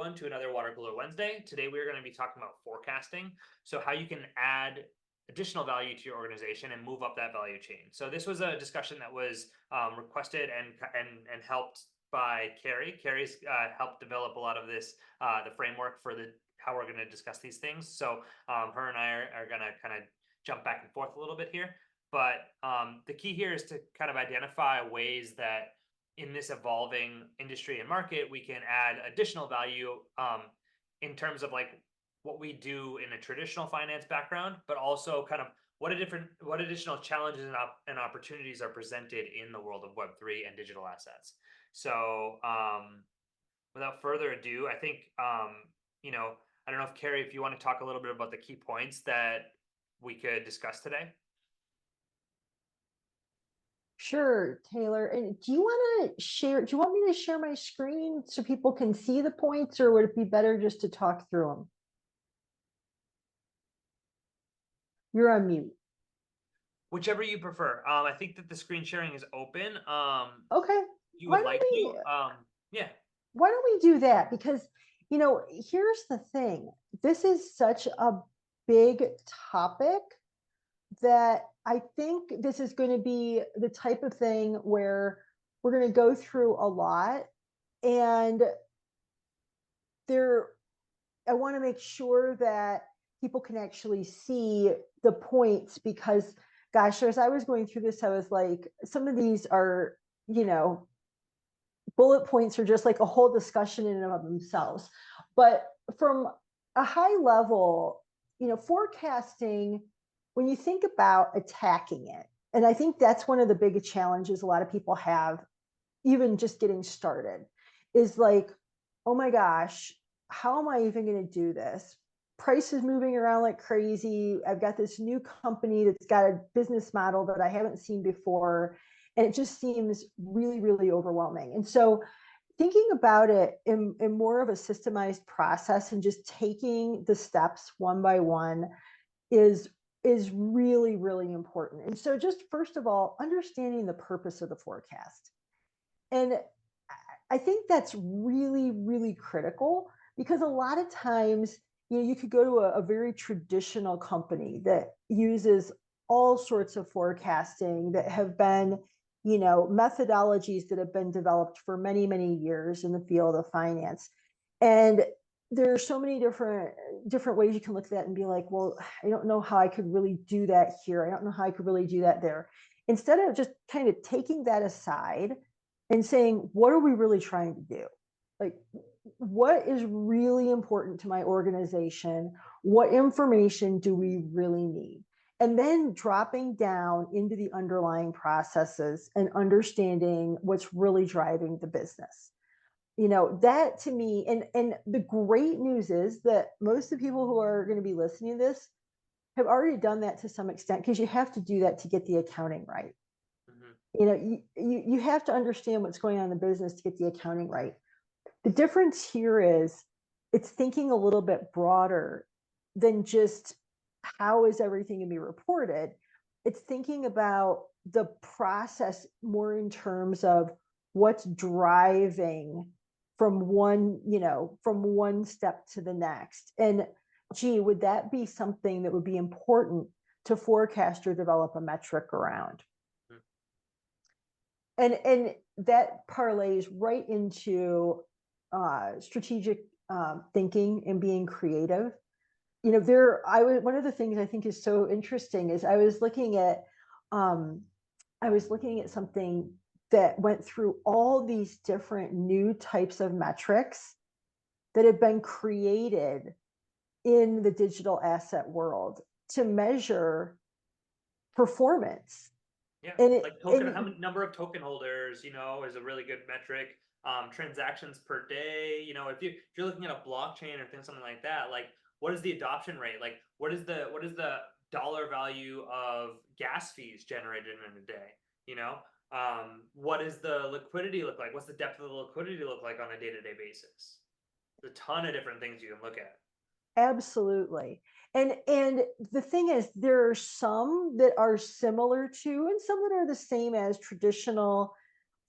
everyone to another Watercooler Wednesday. Today we're going to be talking about forecasting. So how you can add additional value to your organization and move up that value chain. So this was a discussion that was requested and helped by Carrie. Carrie's helped develop a lot of this, the framework for how we're going to discuss these things. So her and I are going to kind of jump back and forth a little bit here. But the key here is to kind of identify ways that in this evolving industry and market, we can add additional value in terms of like what we do in a traditional finance background, but also kind of what additional challenges and opportunities are presented in the world of Web3 and digital assets. So without further ado, I think, I don't know if Carrie, if you want to talk a little bit about the key points that we could discuss today. Sure, Taylor. And do you want me to share my screen so people can see the points, or would it be better just to talk through them? You're on mute. Whichever you prefer. I think that the screen sharing is open. Okay. You would like to? Yeah. Why don't we do that? Because, here's the thing. This is such a big topic that I think this is going to be the type of thing where we're going to go through a lot, and I want to make sure that people can actually see the points, because gosh, as I was going through this, I was like, some of these are, bullet points are just like a whole discussion in and of themselves. But from a high level, forecasting, when you think about attacking it, and I think that's one of the big challenges a lot of people have, even just getting started, is like, oh my gosh, how am I even going to do this? Price is moving around like crazy. I've got this new company that's got a business model that I haven't seen before. And it just seems really, really overwhelming. And so thinking about it in more of a systemized process and just taking the steps one by one is really, really important. And so just first of all, understanding the purpose of the forecast. And I think that's really, really critical, because a lot of times, you could go to a very traditional company that uses all sorts of forecasting that have been, methodologies that have been developed for many, many years in the field of finance. And there are so many different ways you can look at that and be like, well, I don't know how I could really do that here. I don't know how I could really do that there. Instead of just kind of taking that aside and saying, what are we really trying to do? Like, what is really important to my organization? What information do we really need? And then dropping down into the underlying processes and understanding what's really driving the business. That to me, and the great news is that most of the people who are going to be listening to this have already done that to some extent, because you have to do that to get the accounting right. Mm-hmm. You have to understand what's going on in the business to get the accounting right. The difference here is it's thinking a little bit broader than just how is everything going to be reported. It's thinking about the process more in terms of what's driving from one step to the next. And gee, would that be something that would be important to forecast or develop a metric around? Mm-hmm. And that parlays right into strategic thinking and being creative. One of the things I think is so interesting is I was looking at something that went through all these different new types of metrics that have been created in the digital asset world to measure performance. Yeah, how many number of token holders, is a really good metric. Transactions per day, if you're looking at a blockchain or something like that, like what is the adoption rate? Like what is the dollar value of gas fees generated in a day? What is the liquidity look like? What's the depth of the liquidity look like on a day-to-day basis? There's a ton of different things you can look at. Absolutely. And the thing is, there are some that are similar to, and some that are the same as traditional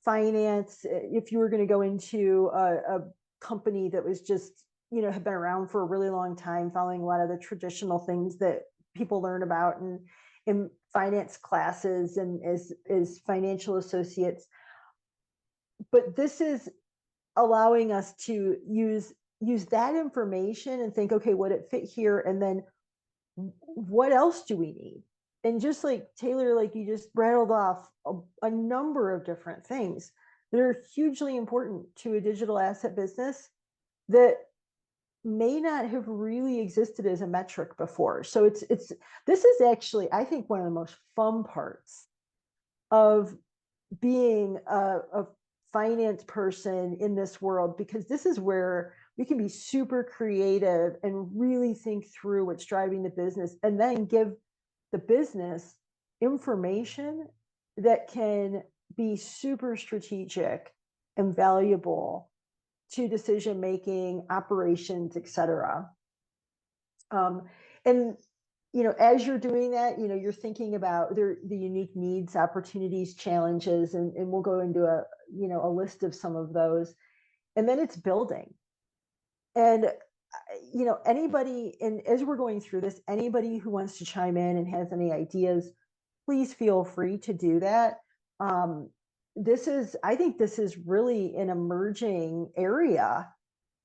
finance. If you were going to go into a company that was just have been around for a really long time, following a lot of the traditional things that people learn about in finance classes and as financial associates. But this is allowing us to use that information and think, okay, would it fit here? And then what else do we need? And just like Taylor, like you just rattled off a number of different things that are hugely important to a digital asset business that may not have really existed as a metric before. So this is actually, I think, one of the most fun parts of being a finance person in this world, because this is where we can be super creative and really think through what's driving the business, and then give the business information that can be super strategic and valuable to decision making, operations, etc. And as you're doing that, you're thinking about the unique needs, opportunities, challenges, and we'll go into a list of some of those. And then it's building. And anybody, and as we're going through this, anybody who wants to chime in and has any ideas, please feel free to do that. I think this is really an emerging area,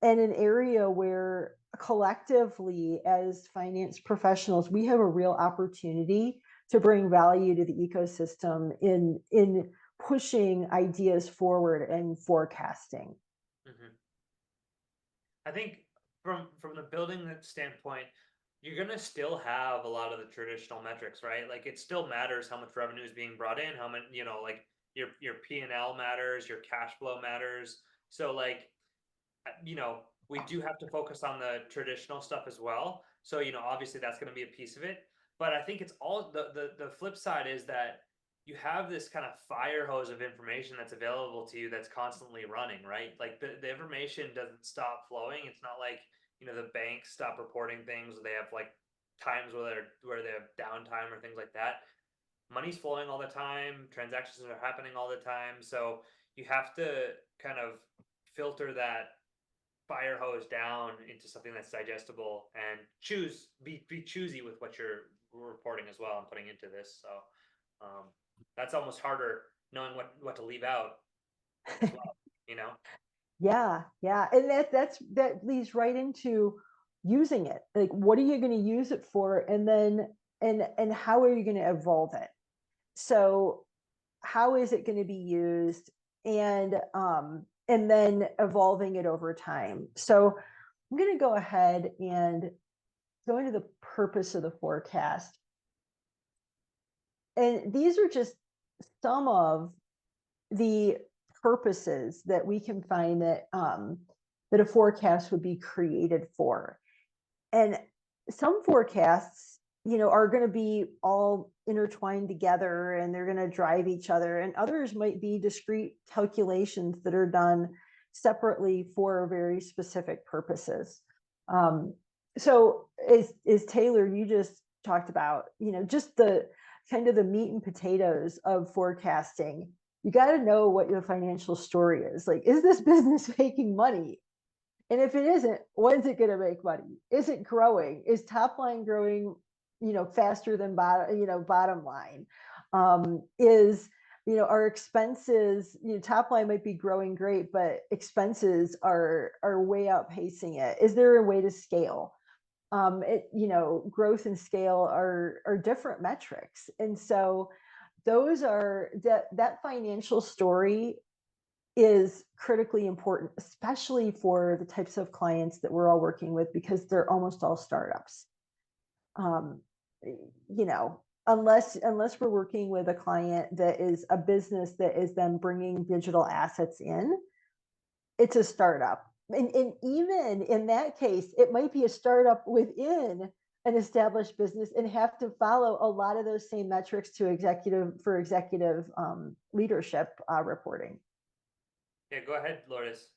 and an area where collectively as finance professionals, we have a real opportunity to bring value to the ecosystem in pushing ideas forward and forecasting. Mm-hmm. I think from the building standpoint, you're gonna still have a lot of the traditional metrics, right? Like it still matters how much revenue is being brought in, how many, like your P&L matters, your cash flow matters. So like, we do have to focus on the traditional stuff as well. So, obviously that's going to be a piece of it. But I think it's all the flip side is that you have this kind of fire hose of information that's available to you that's constantly running, right? Like the information doesn't stop flowing. It's not like, the banks stop reporting things, or they have like times where they have downtime or things like that. Money's flowing all the time, transactions are happening all the time. So you have to kind of filter that fire hose down into something that's digestible, and be choosy with what you're reporting as well and putting into this. So that's almost harder, knowing what to leave out as well, Yeah, and that leads right into using it. Like, what are you going to use it for, and then and how are you going to evolve it? So how is it going to be used, and then evolving it over time. So I'm going to go ahead and go into the purpose of the forecast. And these are just some of the purposes that we can find that that a forecast would be created for. And some forecasts, are going to be all intertwined together, and they're going to drive each other. And others might be discrete calculations that are done separately for very specific purposes. So as Taylor, you just talked about, just the kind of the meat and potatoes of forecasting. You got to know what your financial story is. Like, is this business making money? And if it isn't, when's it going to make money? Is it growing? Is top line growing, faster than bottom line? Our expenses, top line might be growing great, but expenses are way outpacing it. Is there a way to scale? Growth and scale are different metrics. And so those are that financial story is critically important, especially for the types of clients that we're all working with, because they're almost all startups. Unless we're working with a client that is a business that is then bringing digital assets in, it's a startup. And even in that case, it might be a startup within an established business and have to follow a lot of those same metrics to executive leadership reporting. Yeah, go ahead, Lourdes.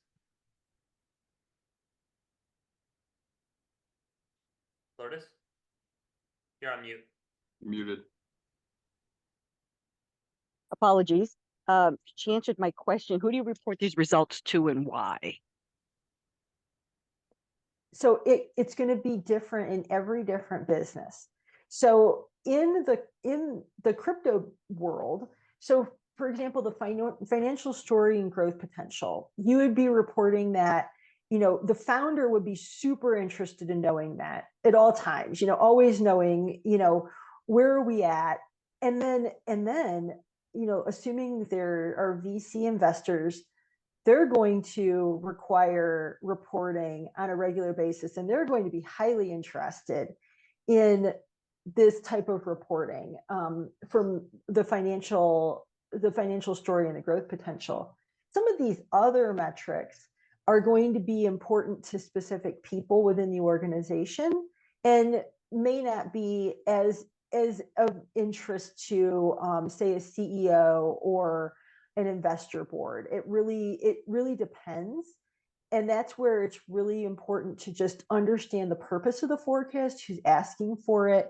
Lourdes, you're on mute. Muted. Apologies. She answered my question. Who do you report these results to, and why? So it's going to be different in every different business. So in the crypto world, so for example, the financial story and growth potential, you would be reporting that, the founder would be super interested in knowing that at all times, always knowing, where are we at? And then, assuming there are VC investors, they're going to require reporting on a regular basis, and they're going to be highly interested in this type of reporting, from the financial story and the growth potential. Some of these other metrics are going to be important to specific people within the organization and may not be as of interest to, say, a CEO or an investor board. It really depends. And that's where it's really important to just understand the purpose of the forecast, who's asking for it,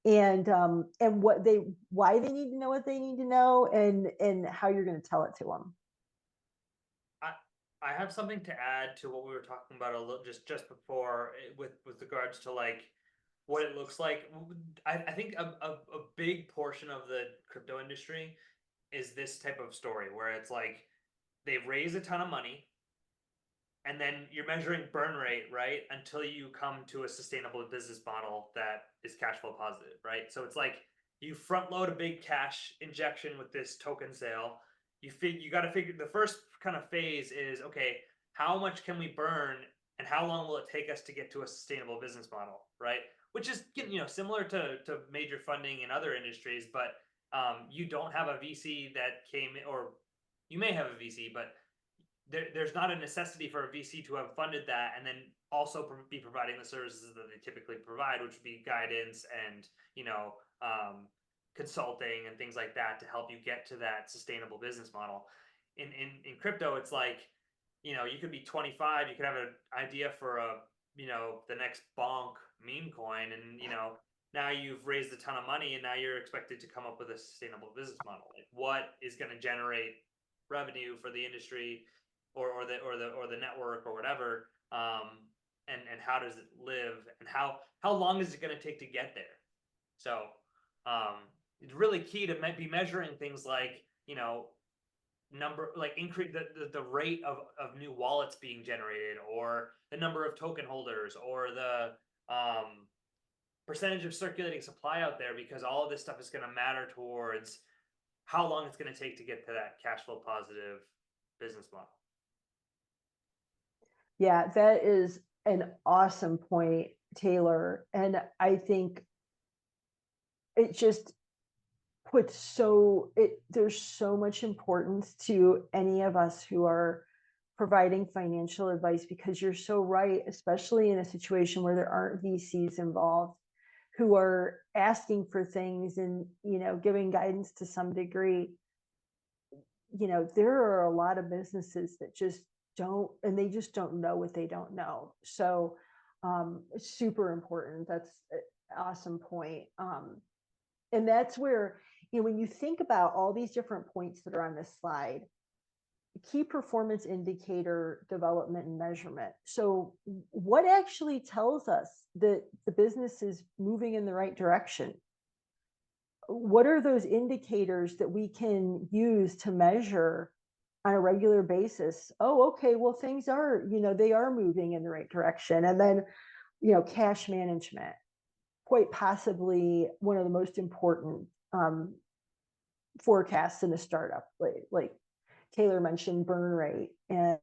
and why they need to know what they need to know, and how you're going to tell it to them. I have something to add to what we were talking about a little just before, with regards to like what it looks like. I think a big portion of the crypto industry is this type of story where it's like they've raised a ton of money, and then you're measuring burn rate, right, until you come to a sustainable business model that is cash flow positive, right? So it's like you front load a big cash injection with this token sale. You got to figure, the first kind of phase is, okay, how much can we burn and how long will it take us to get to a sustainable business model, right? Which is, similar to major funding in other industries, but you don't have a VC that came in, or you may have a VC, but there's not a necessity for a VC to have funded that and then also be providing the services that they typically provide, which would be guidance and consulting and things like that to help you get to that sustainable business model. In crypto, it's like, you could be 25, you could have an idea for the next bonk meme coin, and now you've raised a ton of money and now you're expected to come up with a sustainable business model. Like, what is going to generate revenue for the industry or the network or whatever, and how does it live, and how long is it going to take to get there? So it's really key to be measuring things like, increase the rate of new wallets being generated, or the number of token holders, or the percentage of circulating supply out there, because all of this stuff is going to matter towards how long it's going to take to get to that cash flow positive business model. Yeah, that is an awesome point, Taylor. And I think it just puts there's so much importance to any of us who are providing financial advice, because you're so right, especially in a situation where there aren't VCs involved who are asking for things and, giving guidance to some degree. There are a lot of businesses that just don't know what they don't know. So it's super important. That's an awesome point. And that's where, when you think about all these different points that are on this slide, key performance indicator development and measurement. So what actually tells us that the business is moving in the right direction? What are those indicators that we can use to measure on a regular basis? Oh, okay, well, things are, they are moving in the right direction. And then, cash management, quite possibly one of the most important forecasts in a startup. Like Taylor mentioned, burn rate, and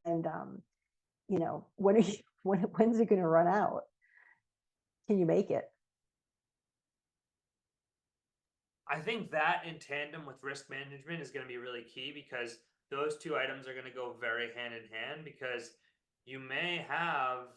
when's it going to run out? Can you make it? I think that, in tandem with risk management, is going to be really key, because those two items are going to go very hand in hand, because you may have,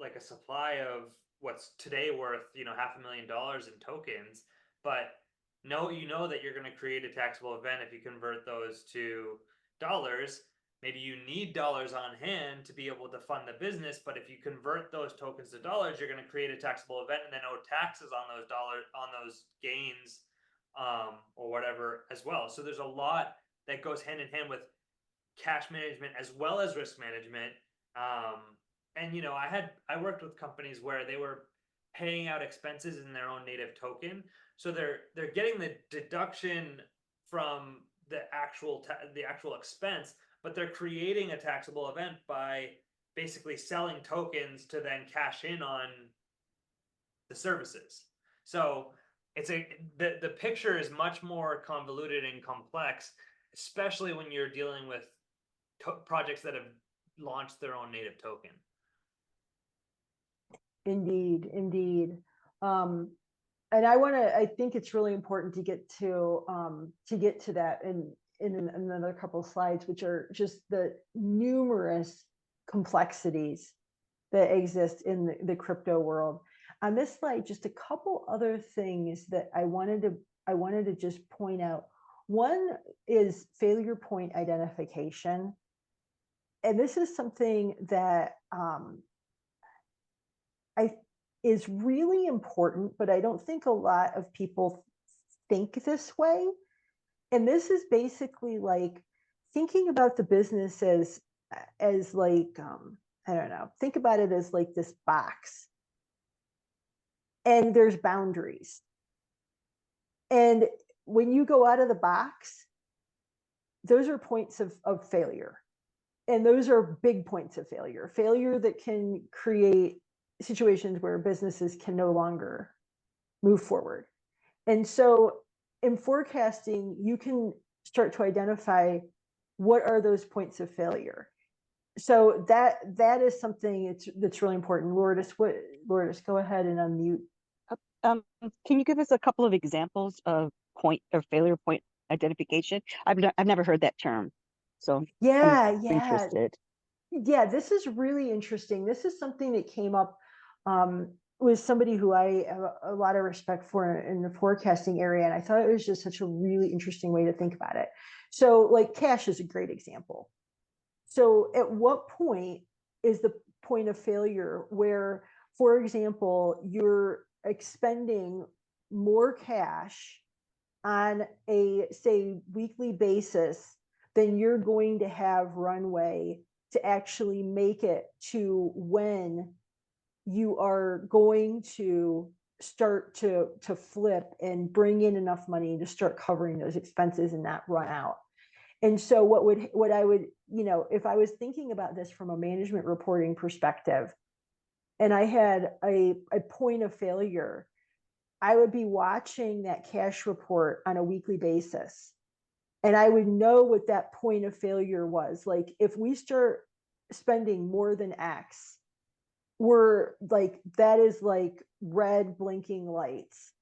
like a supply of what's today worth, $500,000 in tokens, but that you're going to create a taxable event if you convert those to dollars. Maybe you need dollars on hand to be able to fund the business, but if you convert those tokens to dollars, you're going to create a taxable event and then owe taxes on those dollars, on those gains, or whatever as well. So there's a lot that goes hand in hand with cash management as well as risk management. and I worked with companies where they were paying out expenses in their own native token, so they're getting the deduction from the actual expense, but they're creating a taxable event by basically selling tokens to then cash in on the services. So the picture is much more convoluted and complex, especially when you're dealing with projects that have launched their own native token. Indeed, indeed. And I think it's really important to get to that in another couple of slides, which are just the numerous complexities that exist in the crypto world. On this slide, just a couple other things that I wanted to just point out. One is failure point identification. And this is something that is really important, but I don't think a lot of people think this way. And this is basically like thinking about the business as like, I don't know, think about it as like this box. And there's boundaries. And when you go out of the box, those are points of failure. And those are big points of failure that can create situations where businesses can no longer move forward. And so in forecasting, you can start to identify what are those points of failure. So that is something that's really important. Lourdes, go ahead and unmute. Can you give us a couple of examples of failure point identification? I've never heard that term, so yeah, I'm interested. Yeah, this is really interesting. This is something that came up with somebody who I have a lot of respect for in the forecasting area, and I thought it was just such a really interesting way to think about it. So, like, cash is a great example. So, at what point is the point of failure where, for example, you're expending more cash on a, say, weekly basis than you're going to have runway to actually make it to when you are going to start to flip and bring in enough money to start covering those expenses and not run out. And so what I would, if I was thinking about this from a management reporting perspective, and I had a point of failure, I would be watching that cash report on a weekly basis. And I would know what that point of failure was. Like, if we start spending more than X, we're like, that is like red blinking lights.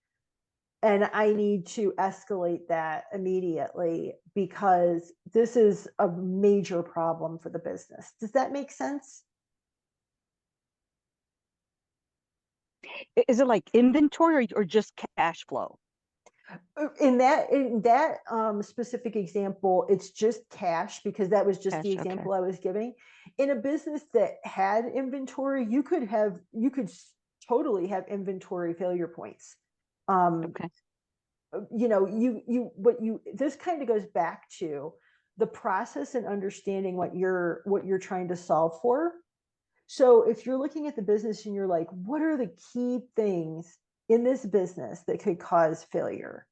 And I need to escalate that immediately because this is a major problem for the business. Does that make sense? Is it like inventory or just cash flow? In that specific example, it's just cash because that was just the example I was giving. In a business that had inventory, you could totally have inventory failure points. This kind of goes back to the process and understanding what you're trying to solve for. So if you're looking at the business and you're like, what are the key things in this business that could cause failure?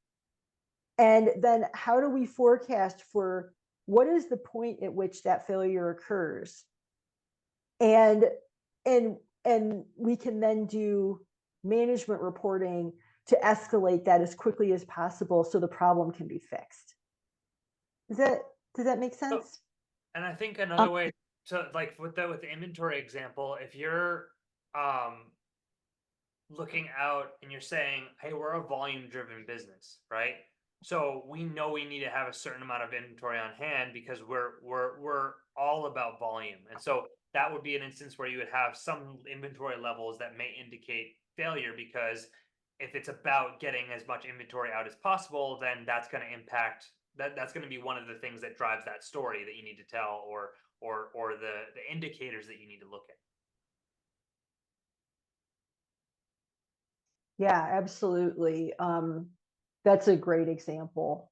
And then how do we forecast for what is the point at which that failure occurs? And we can then do management reporting to escalate that as quickly as possible so the problem can be fixed. Does that make sense? And I think another way to, like, with the inventory example, if you're looking out and you're saying, hey, we're a volume driven business, right? So we know we need to have a certain amount of inventory on hand because we're all about volume. And so that would be an instance where you would have some inventory levels that may indicate failure, because if it's about getting as much inventory out as possible, then that's going to impact that's going to be one of the things that drives that story that you need to tell, or the indicators that you need to look at. Yeah, absolutely. That's a great example.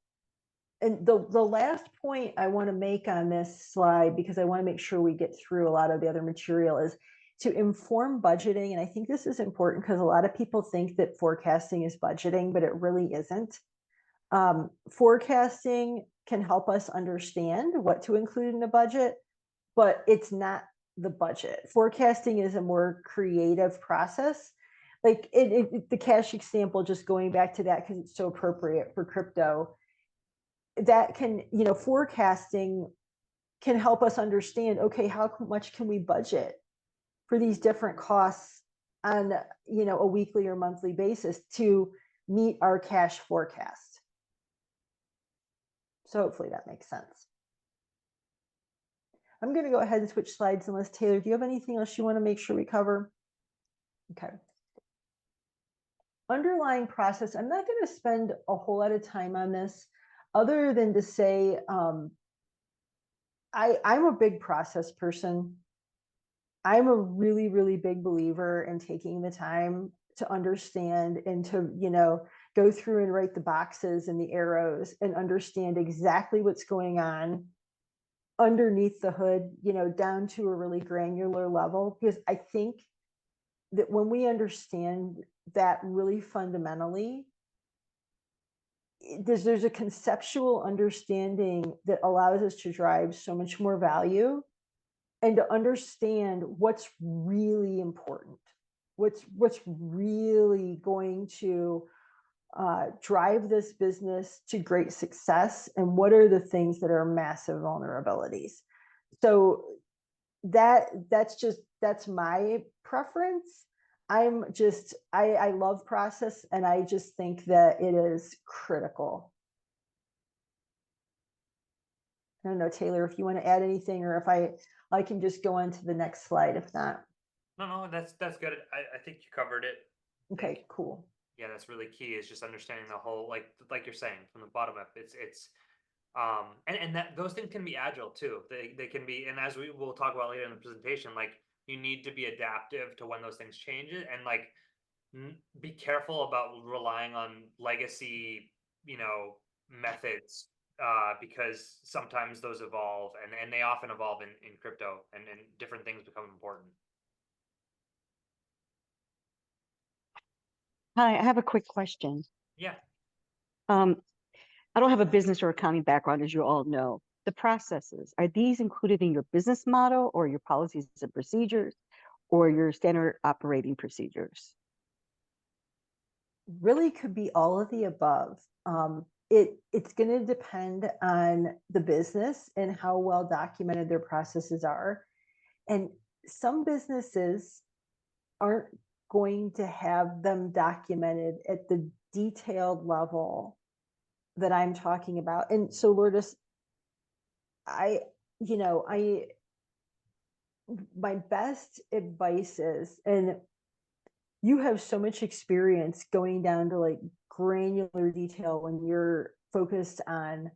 And the last point I want to make on this slide, because I want to make sure we get through a lot of the other material, is to inform budgeting. And I think this is important because a lot of people think that forecasting is budgeting, but it really isn't. Forecasting can help us understand what to include in a budget, but it's not the budget. Forecasting is a more creative process. Like the cash example, just going back to that because it's so appropriate for crypto, that can, forecasting can help us understand, okay, how much can we budget for these different costs on, a weekly or monthly basis to meet our cash forecast. So hopefully that makes sense. I'm going to go ahead and switch slides unless Taylor, do you have anything else you want to make sure we cover? Okay. Underlying process, I'm not going to spend a whole lot of time on this other than to say I'm a big process person. I'm a really, really big believer in taking the time to understand and to, go through and write the boxes and the arrows and understand exactly what's going on underneath the hood, down to a really granular level. Because I think that when we understand that really fundamentally, there's a conceptual understanding that allows us to drive so much more value and to understand what's really important, what's really going to drive this business to great success, and what are the things that are massive vulnerabilities. So that's my preference. I love process, and I just think that it is critical. I don't know, Taylor, if you want to add anything, or if I can just go on to the next slide, if not. No, that's good. I think you covered it. Okay, cool. Yeah, that's really key, is just understanding the whole, like you're saying, from the bottom up. It's and that those things can be agile too. They can be, and as we will talk about later in the presentation, like you need to be adaptive to when those things change it, and like be careful about relying on legacy, methods, because sometimes those evolve, and they often evolve in crypto, and different things become important. Hi, I have a quick question. Yeah. I don't have a business or accounting background, as you all know. The processes, are these included in your business model or your policies and procedures or your standard operating procedures? Really could be all of the above. It's going to depend on the business and how well documented their processes are. And some businesses aren't going to have them documented at the detailed level that I'm talking about. And so Lourdes, my best advice is, and you have so much experience going down to like granular detail when you're focused on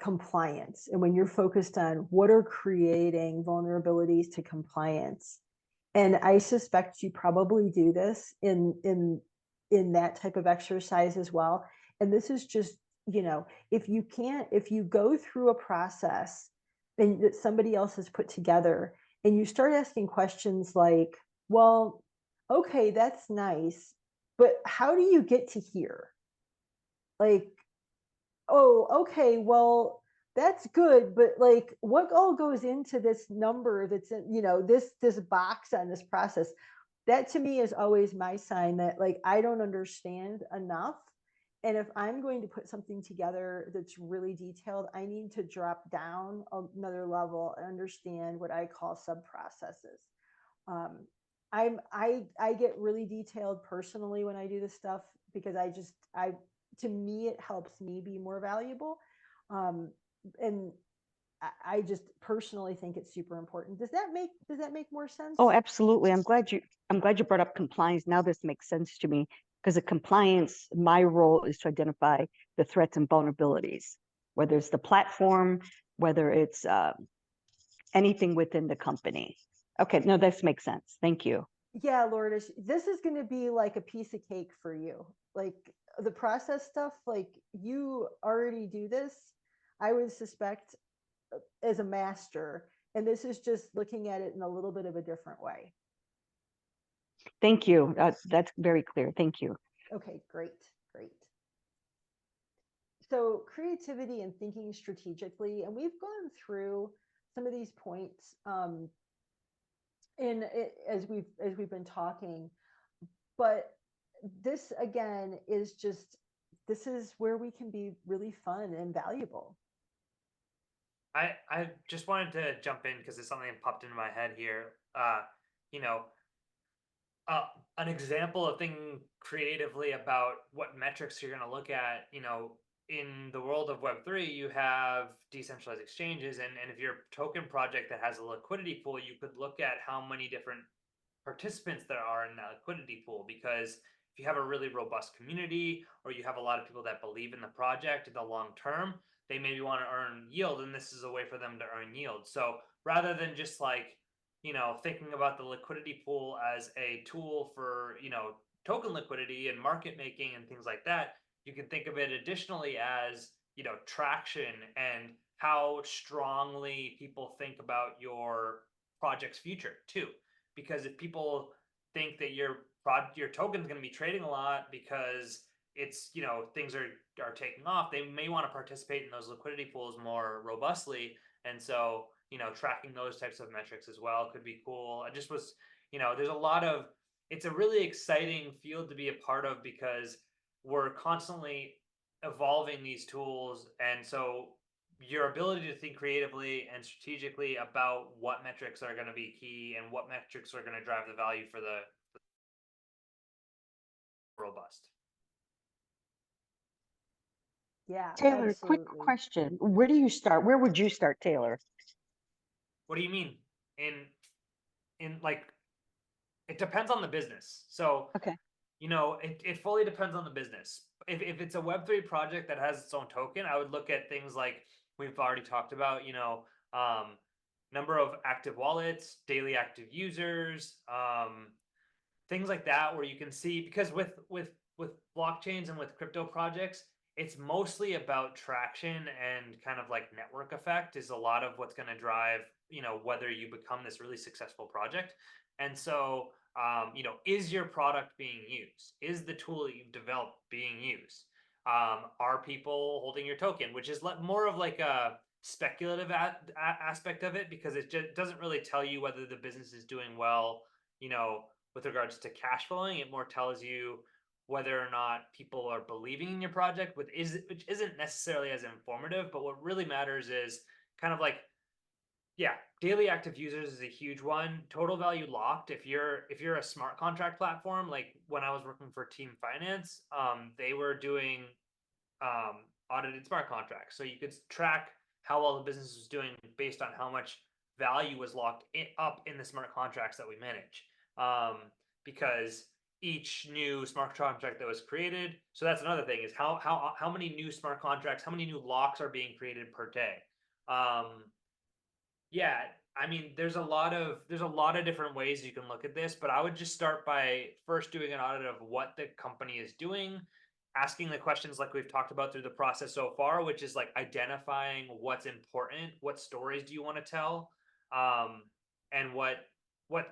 compliance, and when you're focused on what are creating vulnerabilities to compliance. And I suspect you probably do this in that type of exercise as well. And this is just, if you go through a process and that somebody else has put together, and you start asking questions like, well, okay, that's nice, but how do you get to here? Like, oh, okay, well, that's good, but like, what all goes into this number that's in, this box on this process? That to me is always my sign that like I don't understand enough. And if I'm going to put something together that's really detailed, I need to drop down another level and understand what I call sub processes. I get really detailed personally when I do this stuff, because to me, it helps me be more valuable. And I just personally think it's super important. Does that make more sense? Oh, absolutely. I'm glad you brought up compliance. Now this makes sense to me, because the compliance, my role is to identify the threats and vulnerabilities, whether it's the platform, whether it's anything within the company. Okay, no, this makes sense. Thank you. Yeah, Lourdes, this is going to be like a piece of cake for you. Like the process stuff, like you already do this, I would suspect, as a master. And this is just looking at it in a little bit of a different way. Thank you. That's very clear. Thank you. Okay, great, great. So creativity and thinking strategically, and we've gone through some of these points as we've been talking, but this again is just, this is where we can be really fun and valuable. I just wanted to jump in because it's something that popped into my head here. You know, an example of thinking creatively about what metrics you're going to look at, in the world of Web3, you have decentralized exchanges. And if you're a token project that has a liquidity pool, you could look at how many different participants there are in that liquidity pool. Because if you have a really robust community, or you have a lot of people that believe in the project in the long term, they maybe want to earn yield, and this is a way for them to earn yield. So rather than just like, thinking about the liquidity pool as a tool for, token liquidity and market making and things like that, you can think of it additionally as, traction and how strongly people think about your project's future too. Because if people think that your token is going to be trading a lot because it's, things are taking off, they may want to participate in those liquidity pools more robustly. And so, tracking those types of metrics as well could be cool. I just was, there's a lot of, it's a really exciting field to be a part of because we're constantly evolving these tools. And so your ability to think creatively and strategically about what metrics are going to be key and what metrics are going to drive the value for the robust. Yeah, Taylor, quick absolutely. question. Where do you start? Where would you start, Taylor? What do you mean? In like, it depends on the business. So, Okay. it fully depends on the business. If it's a Web3 project that has its own token, I would look at things like we've already talked about, number of active wallets, daily active users, things like that, where you can see, because with blockchains and with crypto projects, it's mostly about traction and kind of like network effect is a lot of what's going to drive, whether you become this really successful project. And so, is your product being used? Is the tool that you've developed being used? Are people holding your token, which is more of like a speculative aspect of it, because it just doesn't really tell you whether the business is doing well, with regards to cash flowing. It more tells you whether or not people are believing in your project, which isn't necessarily as informative. But what really matters is kind of like, yeah, daily active users is a huge one. Total value locked. If you're a smart contract platform, like when I was working for Team Finance, they were doing audited smart contracts, so you could track how well the business was doing based on how much value was locked up in the smart contracts that we manage. Because each new smart contract that was created, so that's another thing, is how many new smart contracts, how many new locks are being created per day. Yeah, I mean, there's a lot of different ways you can look at this, but I would just start by first doing an audit of what the company is doing, asking the questions like we've talked about through the process so far, which is like identifying what's important, what stories do you want to tell, and what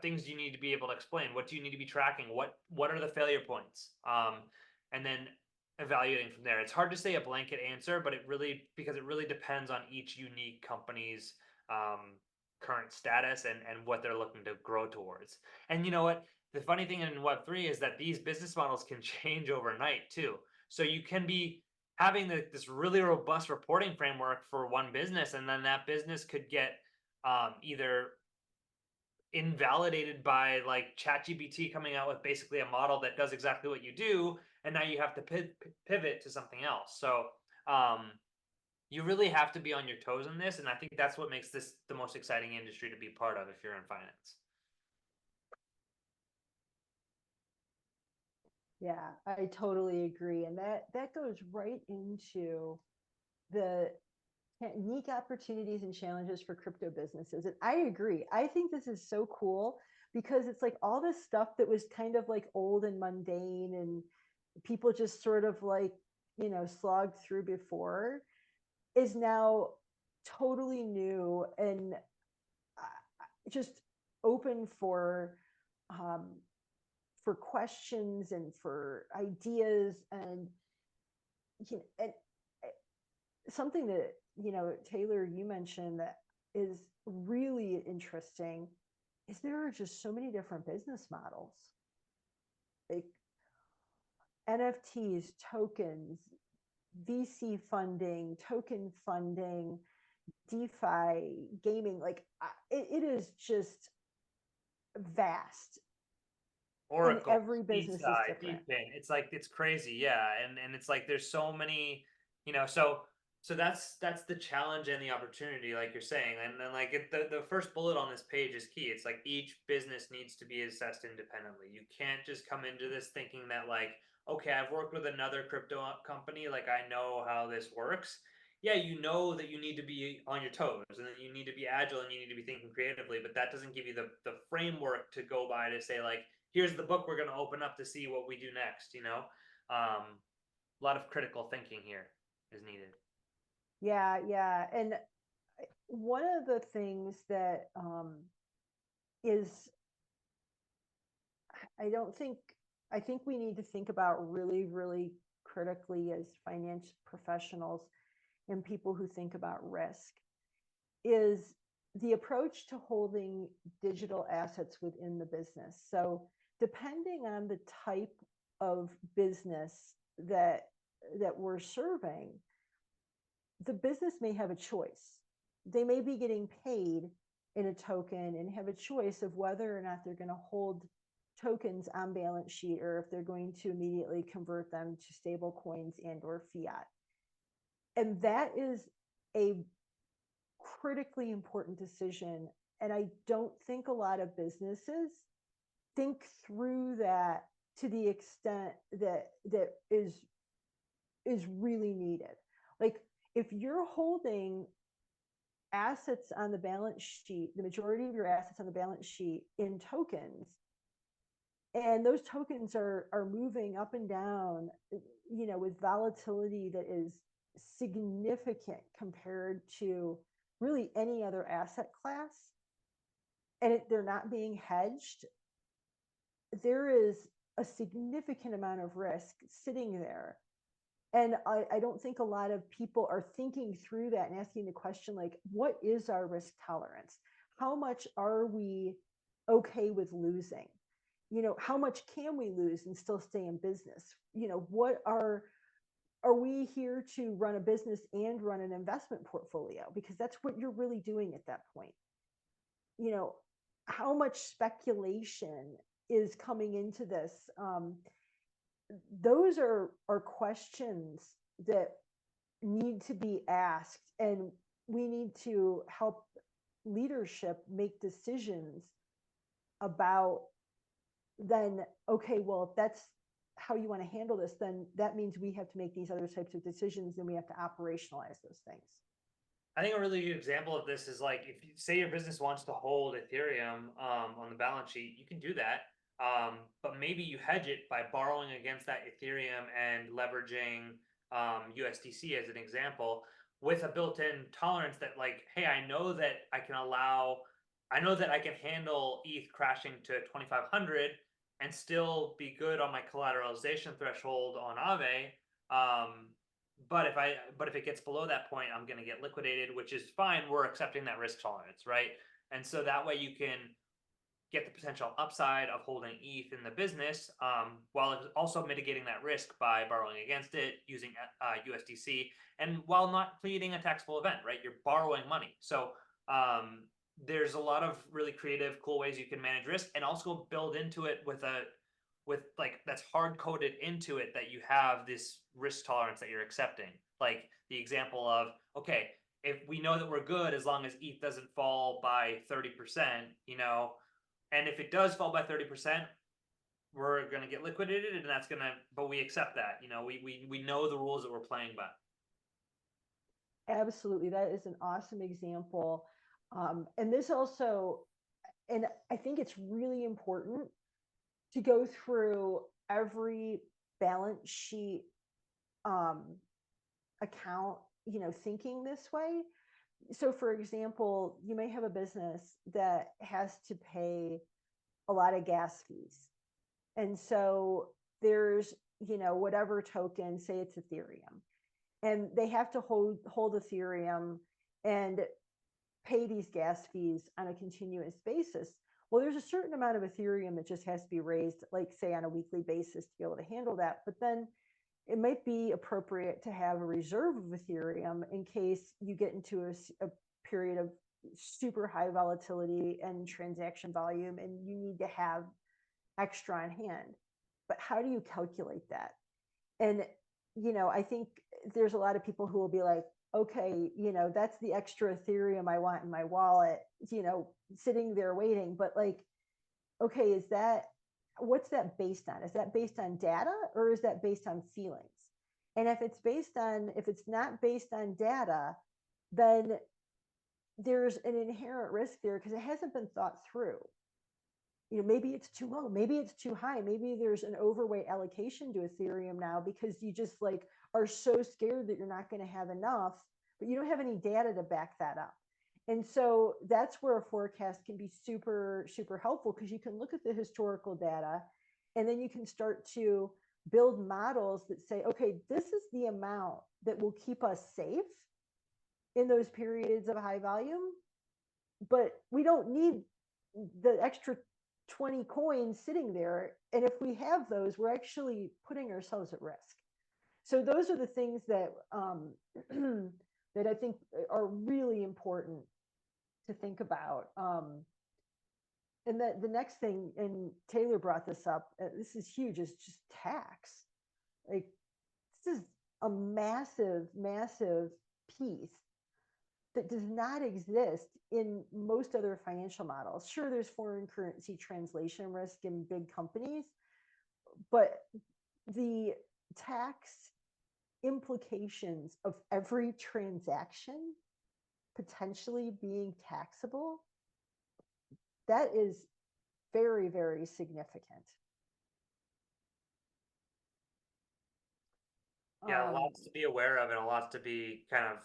things do you need to be able to explain, what do you need to be tracking, what are the failure points, and then evaluating from there. It's hard to say a blanket answer, but because it really depends on each unique company's current status and what they're looking to grow towards. And you know what? The funny thing in Web3 is that these business models can change overnight too. So you can be having this really robust reporting framework for one business, and then that business could get either invalidated by like ChatGPT coming out with basically a model that does exactly what you do, and now you have to pivot to something else. So you really have to be on your toes in this, and I think that's what makes this the most exciting industry to be part of if you're in finance. Yeah, I totally agree. And that goes right into the unique opportunities and challenges for crypto businesses. And I agree. I think this is so cool because it's like all this stuff that was kind of like old and mundane and people just sort of like, slogged through before is now totally new. And just open for questions and for ideas, and something that, Taylor, you mentioned that is really interesting is there are just so many different business models, like NFTs, tokens, VC funding, token funding, DeFi, gaming. Like it is just vast. Oracle, And every business is different. It's like, it's crazy. Yeah. And it's like, there's so many, so that's the challenge and the opportunity, like you're saying. And then like the first bullet on this page is key. It's like each business needs to be assessed independently. You can't just come into this thinking that like, okay, I've worked with another crypto company, like I know how this works. Yeah, you know that you need to be on your toes and that you need to be agile and you need to be thinking creatively, but that doesn't give you the framework to go by to say like, here's the book we're going to open up to see what we do next. A lot of critical thinking here is needed. Yeah. And one of the things that is, I think we need to think about really, really critically as finance professionals and people who think about risk is the approach to holding digital assets within the business. So depending on the type of business that we're serving, the business may have a choice. They may be getting paid in a token and have a choice of whether or not they're going to hold tokens on balance sheet or if they're going to immediately convert them to stable coins and or fiat. And that is a critically important decision. And I don't think a lot of businesses think through that to the extent that is really needed. Like if you're holding assets on the balance sheet, the majority of your assets on the balance sheet in tokens, and those tokens are moving up and down, with volatility that is significant compared to really any other asset class, and they're not being hedged, there is a significant amount of risk sitting there. And I don't think a lot of people are thinking through that and asking the question, like, what is our risk tolerance? How much are we okay with losing? How much can we lose and still stay in business? What are we here to run a business and run an investment portfolio? Because that's what you're really doing at that point. How much speculation is coming into this? Those are questions that need to be asked, and we need to help leadership make decisions about then, okay, well, if that's how you want to handle this, then that means we have to make these other types of decisions and we have to operationalize those things. I think a really good example of this is like, if you say your business wants to hold Ethereum on the balance sheet, you can do that. But maybe you hedge it by borrowing against that Ethereum and leveraging USDC as an example, with a built-in tolerance that like, hey, I know that I can handle ETH crashing to 2,500 and still be good on my collateralization threshold on Aave. But if it gets below that point, I'm going to get liquidated, which is fine. We're accepting that risk tolerance, right? And so that way you can get the potential upside of holding ETH in the business, while also mitigating that risk by borrowing against it using USDC, and while not pleading a taxable event, right? You're borrowing money. So there's a lot of really creative, cool ways you can manage risk, and also build into it with like that's hard coded into it that you have this risk tolerance that you're accepting. Like the example of, okay, if we know that we're good as long as ETH doesn't fall by 30%, and if it does fall by 30%, we're going to get liquidated, and but we accept that, we know the rules that we're playing by. Absolutely. That is an awesome example. And this also, and I think it's really important to go through every balance sheet account, thinking this way, so for example, you may have a business that has to pay a lot of gas fees. And so there's, whatever token, say it's Ethereum, and they have to hold Ethereum and pay these gas fees on a continuous basis. Well, there's a certain amount of Ethereum that just has to be raised, like say on a weekly basis to be able to handle that. But then it might be appropriate to have a reserve of Ethereum in case you get into a period of super high volatility and transaction volume and you need to have extra on hand. But how do you calculate that? And, I think there's a lot of people who will be like, okay, that's the extra Ethereum I want in my wallet, sitting there waiting. But like, okay, what's that based on? Is that based on data or is that based on feelings? And if it's not based on data, then there's an inherent risk there because it hasn't been thought through. Maybe it's too low, maybe it's too high, maybe there's an overweight allocation to Ethereum now because you just like are so scared that you're not going to have enough, but you don't have any data to back that up. And so that's where a forecast can be super, super helpful because you can look at the historical data and then you can start to build models that say, okay, this is the amount that will keep us safe in those periods of high volume, but we don't need the extra 20 coins sitting there. And if we have those, we're actually putting ourselves at risk. So those are the things that that I think are really important to think about. And that the next thing, and Taylor brought this up, this is huge, is just tax. Like, this is a massive, massive piece that does not exist in most other financial models. Sure, there's foreign currency translation risk in big companies, but the tax implications of every transaction potentially being taxable, that is very, very significant. Yeah, lots to be aware of and a lot to be kind of,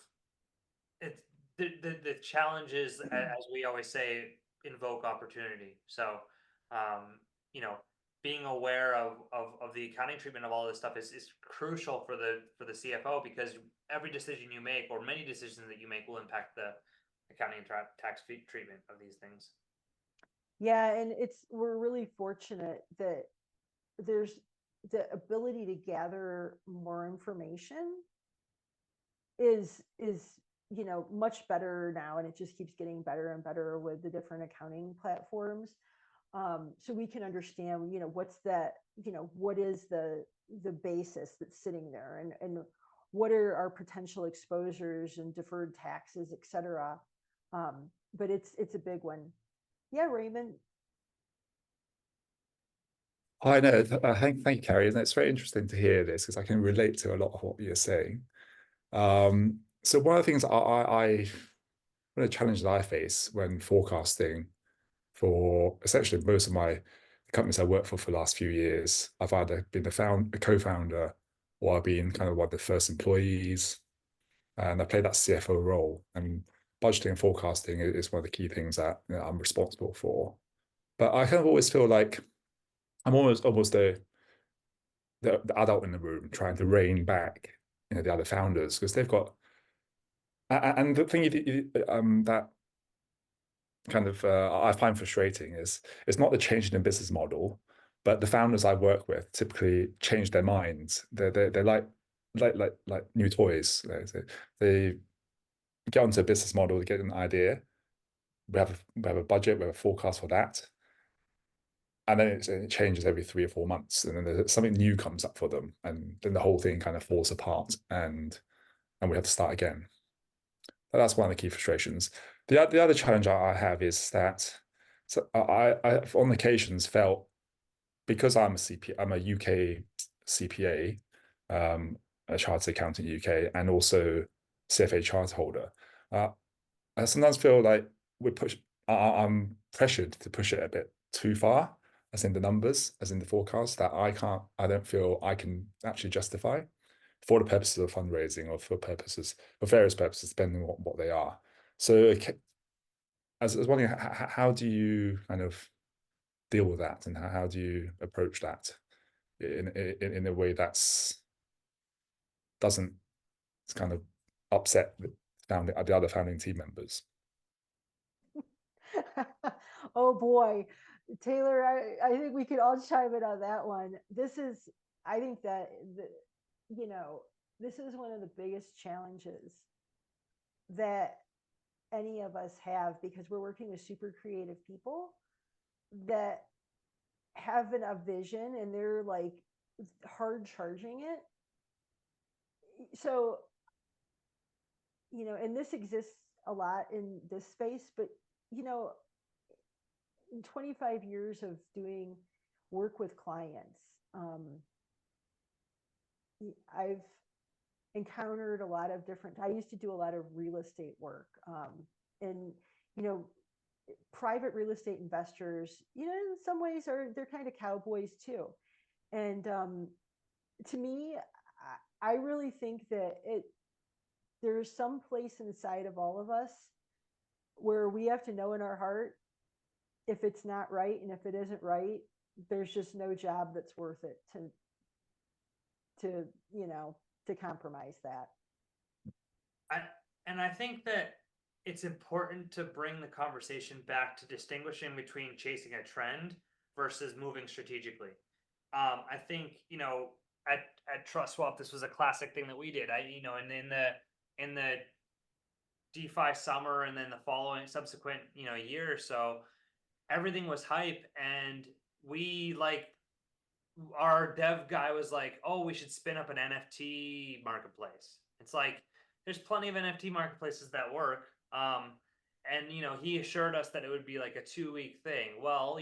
it's the challenges, as we always say, invoke opportunity. So, being aware of the accounting treatment of all this stuff is crucial for the CFO, because every decision you make, or many decisions that you make, will impact the accounting and tax treatment of these things. Yeah, and we're really fortunate that there's the ability to gather more information is much better now, and it just keeps getting better and better with the different accounting platforms. So we can understand, what's that, what is the basis that's sitting there, and what are our potential exposures and deferred taxes, et cetera. But it's a big one. Yeah, Raymond. I know. Thank you, Carrie. And it's very interesting to hear this because I can relate to a lot of what you're saying. So one of the things one of the challenges I face when forecasting for essentially most of my companies I worked for the last few years, I've either been a co-founder, or I've been kind of one of the first employees, and I play that CFO role. And budgeting and forecasting is one of the key things that I'm responsible for. But I kind of always feel like I'm almost the adult in the room trying to rein back, the other founders, because they've got. And the thing that kind of I find frustrating is it's not the change in the business model, but the founders I work with typically change their minds. They're like new toys. They get onto a business model, they get an idea. We have a budget, we have a forecast for that, and then it changes every 3 or 4 months, and then something new comes up for them, and then the whole thing kind of falls apart, and we have to start again. But that's one of the key frustrations. The other challenge I have is that I on occasions felt, because I'm a UK CPA, a chartered accountant UK, and also CFA charter holder. I sometimes feel like I'm pressured to push it a bit too far, as in the numbers, as in the forecast, that I don't feel I can actually justify for the purposes of fundraising, or for various purposes, depending on what they are. So I was wondering, how do you kind of deal with that, and how do you approach that in a way that's doesn't kind of upset the other founding team members? Oh boy, Taylor, I think we could all chime in on that one. I think that, this is one of the biggest challenges that any of us have, because we're working with super creative people that have a vision and they're like hard charging it. So, and this exists a lot in this space, but, in 25 years of doing work with clients, I've encountered a lot of different, I used to do a lot of real estate work, and, private real estate investors, in some ways they're kind of cowboys too. And to me, I really think that there's some place inside of all of us where we have to know in our heart if it's not right, and if it isn't right, there's just no job that's worth it to compromise that. I think that it's important to bring the conversation back to distinguishing between chasing a trend versus moving strategically. I think, at Trust Swap, this was a classic thing that we did. And in the DeFi summer, and then the following subsequent, year or so, everything was hype, and we our dev guy was like, oh, we should spin up an NFT marketplace. It's like, there's plenty of NFT marketplaces that work. And he assured us that it would be like a 2-week thing. Well,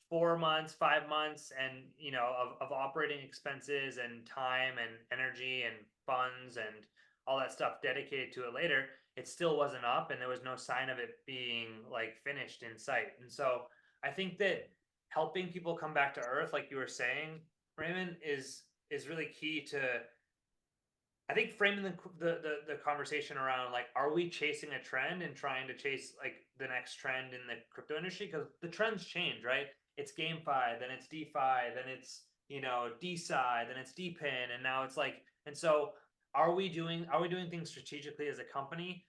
4 months, 5 months, and of operating expenses and time and energy and funds and all that stuff dedicated to it later, it still wasn't up, and there was no sign of it being finished in sight. And so I think that helping people come back to earth, like you were saying, Raymond, is really key to, I think, framing the conversation around are we chasing a trend and trying to chase the next trend in the crypto industry? Because the trends change, right? It's GameFi, then it's DeFi, then it's DeSci, then it's DePIN, and now it's and so are we doing things strategically as a company?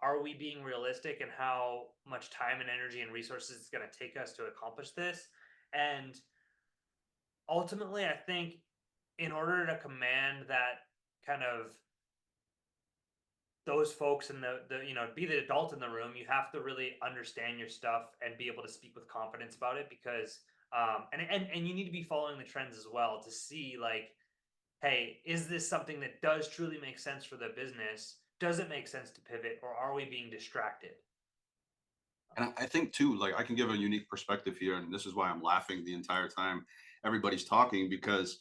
Are we being realistic in how much time and energy and resources it's going to take us to accomplish this? And ultimately, I think in order to command that kind of those folks and the be the adult in the room, you have to really understand your stuff and be able to speak with confidence about it, because and you need to be following the trends as well to see hey, is this something that does truly make sense for the business? Does it make sense to pivot, or are we being distracted? And I think too, I can give a unique perspective here, and this is why I'm laughing the entire time everybody's talking, because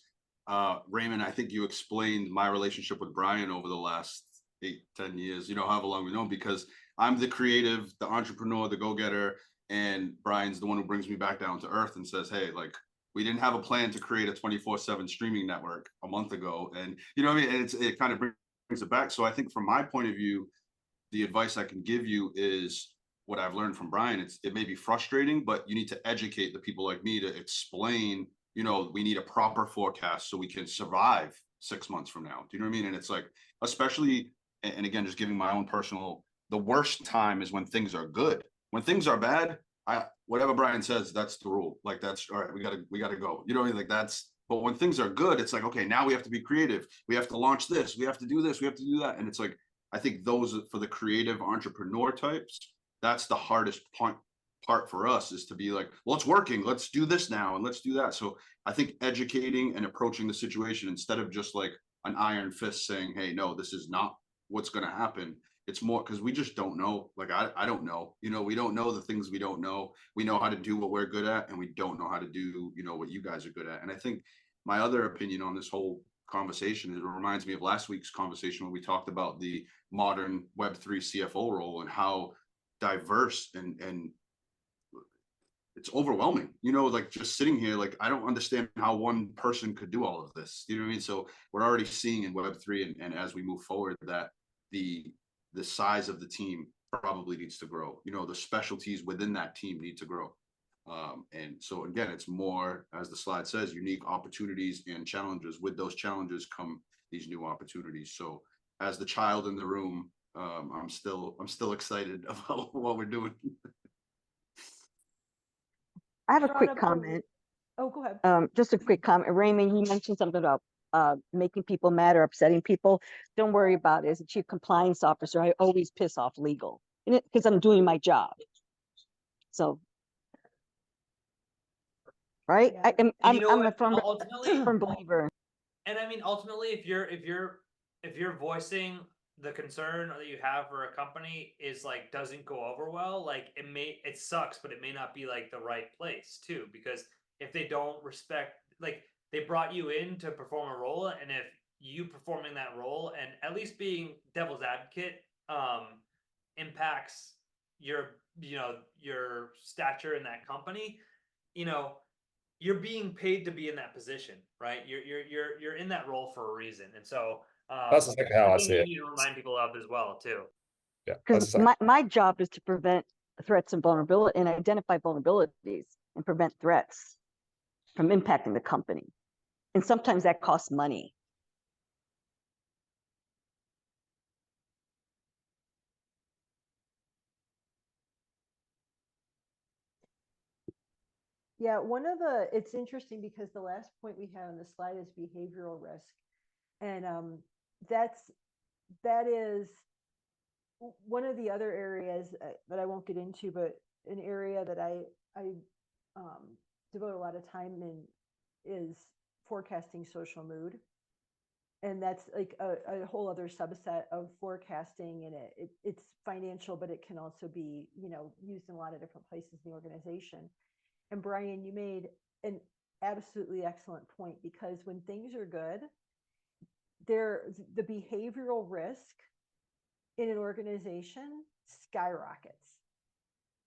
Raymond, I think you explained my relationship with Brian over the last 8-10 years, however long we've known, because I'm the creative, the entrepreneur, the go-getter, and Brian's the one who brings me back down to earth and says, hey, we didn't have a plan to create a 24/7 streaming network a month ago. And what I mean? And it kind of brings it back. So I think from my point of view, the advice I can give you is what I've learned from Brian. It may be frustrating, but you need to educate the people like me to explain, we need a proper forecast so we can survive 6 months from now. Do you know what I mean? And it's especially, and again, just giving my own personal, the worst time is when things are good. When things are bad, whatever Brian says, that's the rule. That's all right. We gotta go. You know what I mean? But when things are good, it's okay, now we have to be creative. We have to launch this. We have to do this. We have to do that. And it's I think those, for the creative entrepreneur types, that's the hardest part for us, is to be well, it's working. Let's do this now, and let's do that. So I think educating and approaching the situation instead of just an iron fist saying, hey, no, this is not what's going to happen. It's more because we just don't know. I don't know. We don't know the things we don't know. We know how to do what we're good at, and we don't know how to do, what you guys are good at. And I think my other opinion on this whole conversation, it reminds me of last week's conversation when we talked about the modern Web3 CFO role and how diverse and it's overwhelming, just sitting here, I don't understand how one person could do all of this. You know what I mean? So we're already seeing in Web3 and as we move forward that the size of the team probably needs to grow. You know, the specialties within that team need to grow. And so again, it's more, as the slide says, unique opportunities and challenges. With those challenges come these new opportunities. So as the child in the room, I'm still excited about what we're doing. I have a Brought quick up comment. Oh, go ahead. Just a quick comment. Raymond, you mentioned something about making people mad or upsetting people. Don't worry about it. As a chief compliance officer, I always piss off legal because I'm doing my job. So, right? Yeah. I'm a what? firm Ultimately, believer. and I mean, ultimately, if you're voicing the concern that you have for a company is like doesn't go over well, like it sucks, but it may not be like the right place too, because if they don't respect, like they brought you in to perform a role, and if you performing that role and at least being devil's advocate impacts your your stature in that company, you know, you're being paid to be in that position, right? You're in that role for a reason, and so That's exactly how I see you it. need to remind people of as well too. Yeah, Because my job is to prevent threats and vulnerability and identify vulnerabilities and prevent threats from impacting the company. And sometimes that costs money. Yeah, it's interesting because the last point we have on the slide is behavioral risk. And that is one of the other areas that I won't get into, but an area that I devote a lot of time in is forecasting social mood. And that's like a whole other subset of forecasting, and it's financial, but it can also be, used in a lot of different places in the organization. And Brian, you made an absolutely excellent point, because when things are good, the behavioral risk in an organization skyrockets,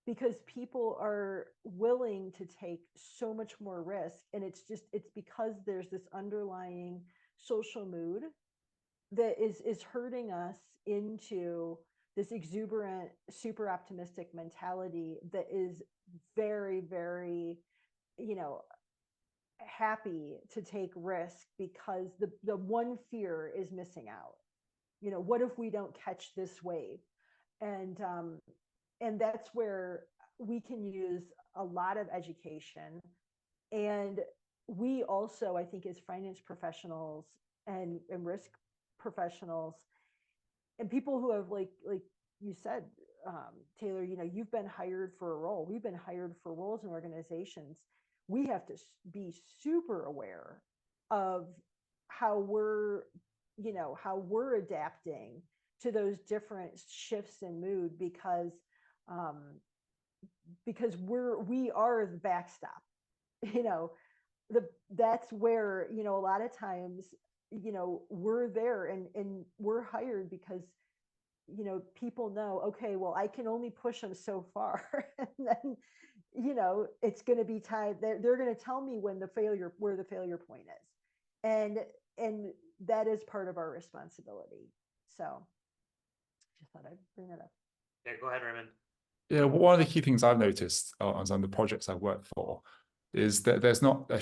because people are willing to take so much more risk. And it's because there's this underlying social mood that is hurting us into this exuberant, super optimistic mentality that is very, very, happy to take risk, because the one fear is missing out. What if we don't catch this wave? And that's where we can use a lot of education. And we also, I think, as finance professionals and risk professionals and people who have, like you said, Taylor, you've been hired for a role. We've been hired for roles in organizations. We have to be super aware of how we're adapting to those different shifts in mood, because we are the backstop. That's where, a lot of times, we're there and we're hired because, people know, okay, well, I can only push them so far. And then, it's going to be time that they're going to tell me where the failure point is. And that is part of our responsibility. So just thought I'd bring that up. Yeah, go ahead, Raymond. Yeah, one of the key things I've noticed on some of the projects I've worked for is that there's not a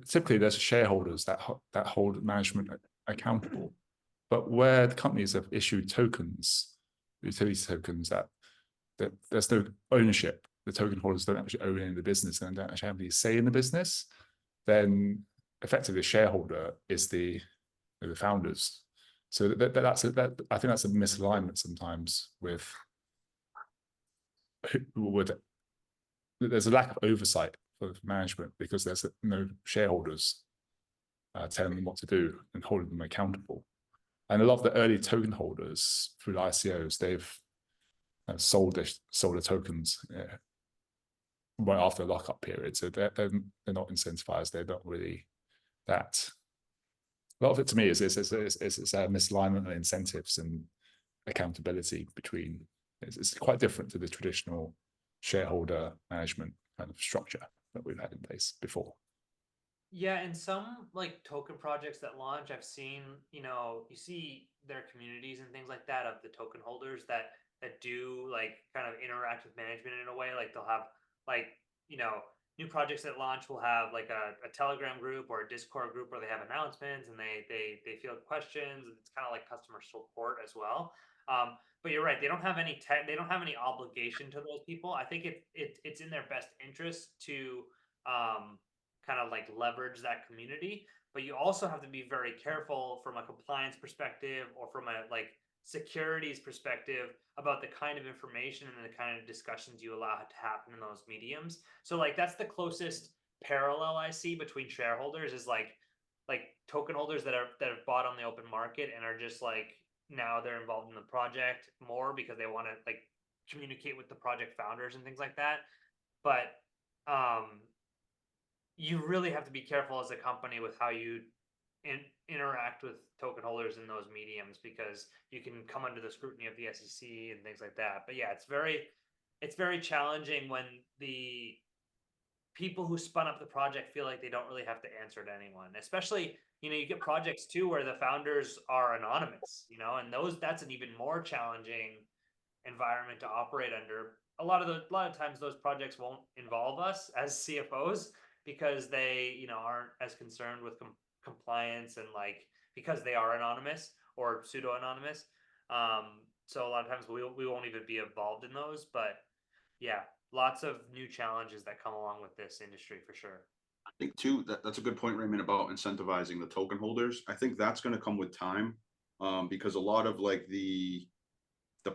typically there's shareholders that hold management accountable, but where the companies have issued tokens, utility tokens, that there's no ownership, the token holders don't actually own any of the business and don't actually have any say in the business, then effectively the shareholder is the founders. So I think that's a misalignment sometimes with there's a lack of oversight for management because there's no shareholders telling them what to do and holding them accountable. And a lot of the early token holders through the ICOs, they've sold their tokens right after the lockup period. So they're not incentivized. They're not really that. A lot of it to me is a misalignment of incentives and accountability between. It's quite different to the traditional shareholder management kind of structure that we've had in place before. Yeah, and some like token projects that launch, I've seen, you see their communities and things like that of the token holders that that do like kind of interact with management in a way. Like they'll have like, you know, new projects that launch will have like a Telegram group or a Discord group where they have announcements and they field questions. It's kind of like customer support as well. But you're right, they don't have any they don't have any obligation to those people. I think it's in their best interest to kind of like leverage that community, but you also have to be very careful from a compliance perspective or from a like securities perspective about the kind of information and the kind of discussions you allow to happen in those mediums. So like that's the closest parallel I see between shareholders is like token holders that have bought on the open market and are just like now they're involved in the project more because they want to like communicate with the project founders and things like that. But you really have to be careful as a company with how you interact with token holders in those mediums because you can come under the scrutiny of the SEC and things like that. But yeah, it's very challenging when the people who spun up the project feel like they don't really have to answer to anyone, especially, you know, you get projects too where the founders are anonymous, you know, and that's an even more challenging environment to operate under. A lot of times those projects won't involve us as CFOs because they, you know, aren't as concerned with compliance and like because they are anonymous or pseudo anonymous. So a lot of times we won't even be involved in those, but yeah, lots of new challenges that come along with this industry for sure. I think too that's a good point, Raymond, about incentivizing the token holders. I think that's going to come with time, because a lot of like the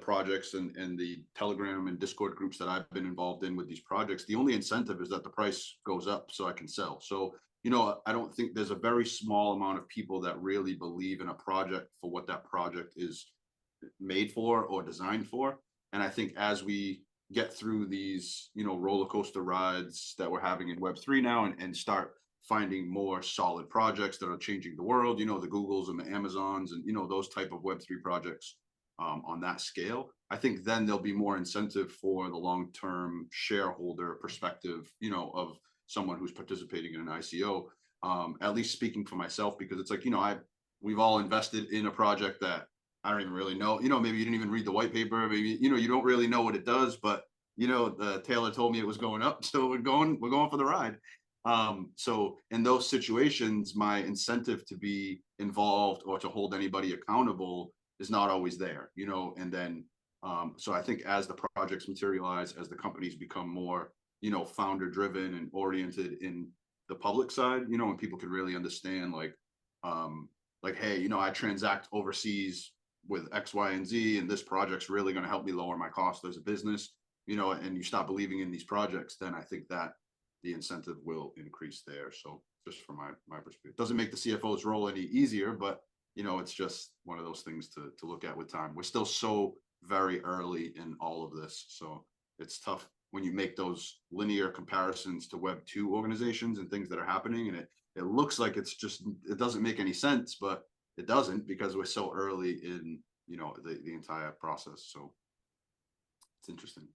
projects and the Telegram and Discord groups that I've been involved in with these projects, the only incentive is that the price goes up so I can sell. So, you know, I don't think there's a very small amount of people that really believe in a project for what that project is made for or designed for. And I think as we get through these, you know, roller coaster rides that we're having in Web3 now and start finding more solid projects that are changing the world, you know, the Googles and the Amazons and, you know, those type of Web3 projects, on that scale, I think then there'll be more incentive for the long-term shareholder perspective, you know, of someone who's participating in an ICO. At least speaking for myself, because it's like, you know, we've all invested in a project that I don't even really know, you know, maybe you didn't even read the white paper, maybe, you know, you don't really know what it does, but you know, the Taylor told me it was going up, so we're going for the ride. So in those situations, my incentive to be involved or to hold anybody accountable is not always there, you know, and then so I think as the projects materialize, as the companies become more, you know, founder driven and oriented in the public side, you know, and people can really understand like, hey, you know, I transact overseas with X, Y, and Z, and this project's really going to help me lower my cost as a business, you know, and you stop believing in these projects, then I think that the incentive will increase there. So just from my perspective, it doesn't make the CFO's role any easier, but you know, it's just one of those things to look at with time. We're still so very early in all of this. So it's tough when you make those linear comparisons to Web 2 organizations and things that are happening. And it looks like it doesn't make any sense, but it doesn't because we're so early in, you know, the entire process. So it's interesting.